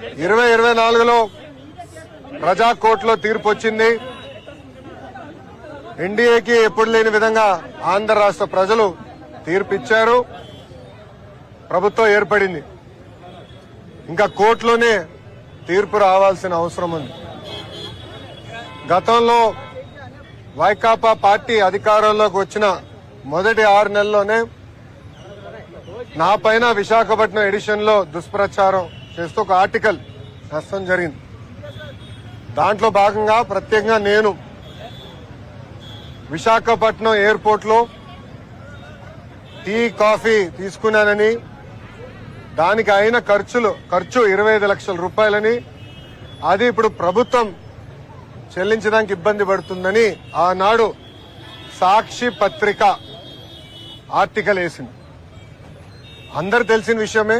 2024లో ప్రజా కోర్టులో తీర్పు వచ్చింది. ఎన్డీఏకి ఎప్పుడు లేని విధంగా ఆంధ్ర రాష్ట్ర ప్రజలు తీర్పు ఇచ్చారు. ప్రభుత్వం ఏర్పడింది. ఇంకా కోర్టులోనే తీర్పు రావాల్సిన అవసరం ఉంది. గతంలో వైకాపా పార్టీ అధికారంలోకి వచ్చిన మొదటి 6 నెలల్లోనే నా పైన విశాఖపట్నం ఎడిషన్ లో దుష్ప్రచారం చేస్తూ ఒక ఆర్టికల్ రాయడం జరిగింది. దాంట్లో భాగంగా ప్రత్యేకంగా నేను విశాఖపట్నం ఎయిర్పోర్ట్ లో టీ కాఫీ తీసుకున్నానని, దానికి అయిన ఖర్చు 25 లక్షల రూపాయలని, అది ఇప్పుడు ప్రభుత్వం చెల్లించడానికి ఇబ్బంది పడుతుందని ఆనాడు సాక్షి పత్రిక ఆర్టికల్ వేసింది. అందరు తెలిసిన విషయమే.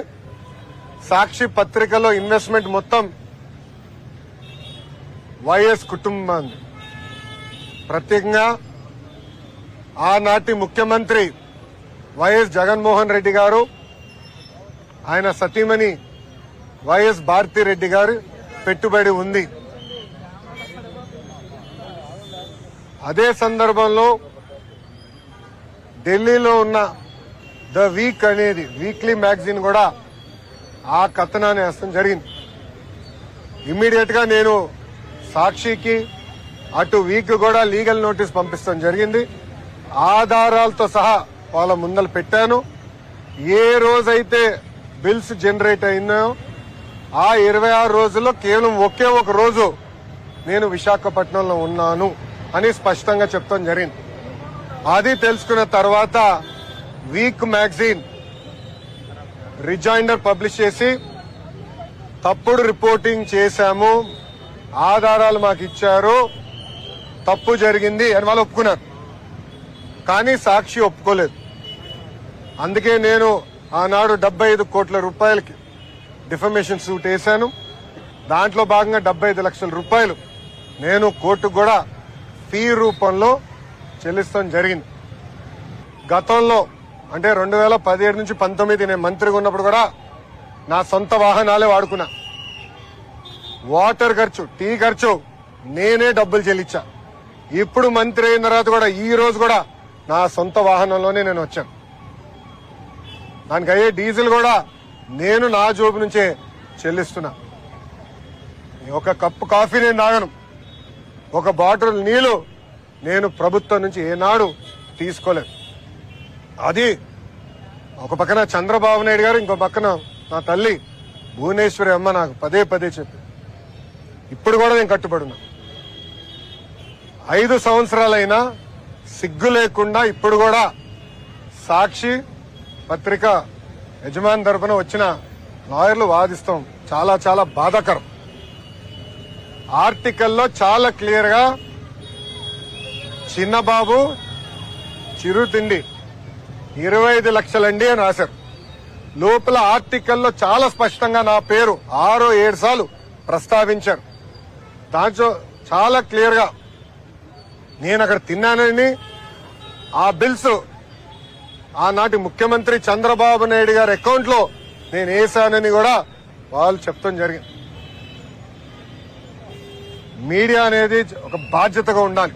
సాక్షి పత్రికలో ఇన్వెస్ట్మెంట్ మొత్తం వైఎస్ కుటుంబం. ప్రత్యేకంగా ఆనాటి ముఖ్యమంత్రి వైఎస్ జగన్మోహన్ రెడ్డి గారు, ఆయన సతీమణి వైఎస్ భారతిరెడ్డి గారు పెట్టుబడి ఉంది. అదే సందర్భంలో ఢిల్లీలో ఉన్న ద వీక్ అనేది వీక్లీ మ్యాగజైన్ కూడా ఆ కథనాన్ని వేయడం జరిగింది. ఇమ్మీడియట్ గా నేను సాక్షికి అటు వీక్ కూడా లీగల్ నోటీస్ పంపిస్తాం జరిగింది. ఆధారాలతో సహా వాళ్ళ ముందలు పెట్టాను. ఏ రోజైతే బిల్స్ జనరేట్ అయినాయో ఆ 26 రోజుల్లో కేవలం ఒకే ఒక రోజు నేను విశాఖపట్నంలో ఉన్నాను అని స్పష్టంగా చెప్తాం జరిగింది. అది తెలుసుకున్న తర్వాత వీక్ మ్యాగజైన్ రిజైండర్ పబ్లిష్ చేసి తప్పుడు రిపోర్టింగ్ చేశాము, ఆధారాలు మాకు ఇచ్చారు, తప్పు జరిగింది అని వాళ్ళు ఒప్పుకున్నారు. కానీ సాక్షి ఒప్పుకోలేదు. అందుకే నేను ఆనాడు 75 కోట్ల రూపాయలకి డిఫమేషన్ సూట్ వేశాను. దాంట్లో భాగంగా 75 లక్షల రూపాయలు నేను కోర్టుకు కూడా ఫీ రూపంలో చెల్లిస్తాం జరిగింది. గతంలో అంటే 2017 నుంచి 19 నేను మంత్రిగా ఉన్నప్పుడు కూడా నా సొంత వాహనాలే వాడుకున్నా. వాటర్ ఖర్చు, టీ ఖర్చు నేనే డబ్బులు చెల్లించా. ఇప్పుడు మంత్రి అయిన తర్వాత కూడా ఈ రోజు కూడా నా సొంత వాహనంలోనే నేను వచ్చాను. దానికి అయ్యే డీజిల్ కూడా నేను నా జోబు నుంచే చెల్లిస్తున్నా. ఒక కప్పు కాఫీ నేను తాగను, ఒక బాటిల్ నీళ్లు నేను ప్రభుత్వం నుంచి ఏనాడు తీసుకోలేదు. అది ఒక పక్కన చంద్రబాబు నాయుడు గారు, ఇంకో పక్కన నా తల్లి భువనేశ్వరి అమ్మ నాకు పదే పదే చెప్పి ఇప్పుడు కూడా నేను కట్టుబడున్నా. 5 సంవత్సరాలైనా సిగ్గు లేకుండా ఇప్పుడు కూడా సాక్షి పత్రిక యజమాని తరపున వచ్చిన లాయర్లు వాదిస్తాం. చాలా చాలా బాధాకరం. ఆర్టికల్లో చాలా క్లియర్ గా చిన్నబాబు చిరుతిండి 25 లక్షలండి అని రాశారు. లోపల ఆర్టికల్లో చాలా స్పష్టంగా నా పేరు 6-7 సార్లు ప్రస్తావించారు. దాంట్లో చాలా క్లియర్ గా నేను అక్కడ తిన్నానని, ఆ బిల్స్ ఆనాటి ముఖ్యమంత్రి చంద్రబాబు నాయుడు గారి అకౌంట్ లో నేను వేశానని కూడా వాళ్ళు చెప్తాం జరిగింది. మీడియా అనేది ఒక బాధ్యతగా ఉండాలి.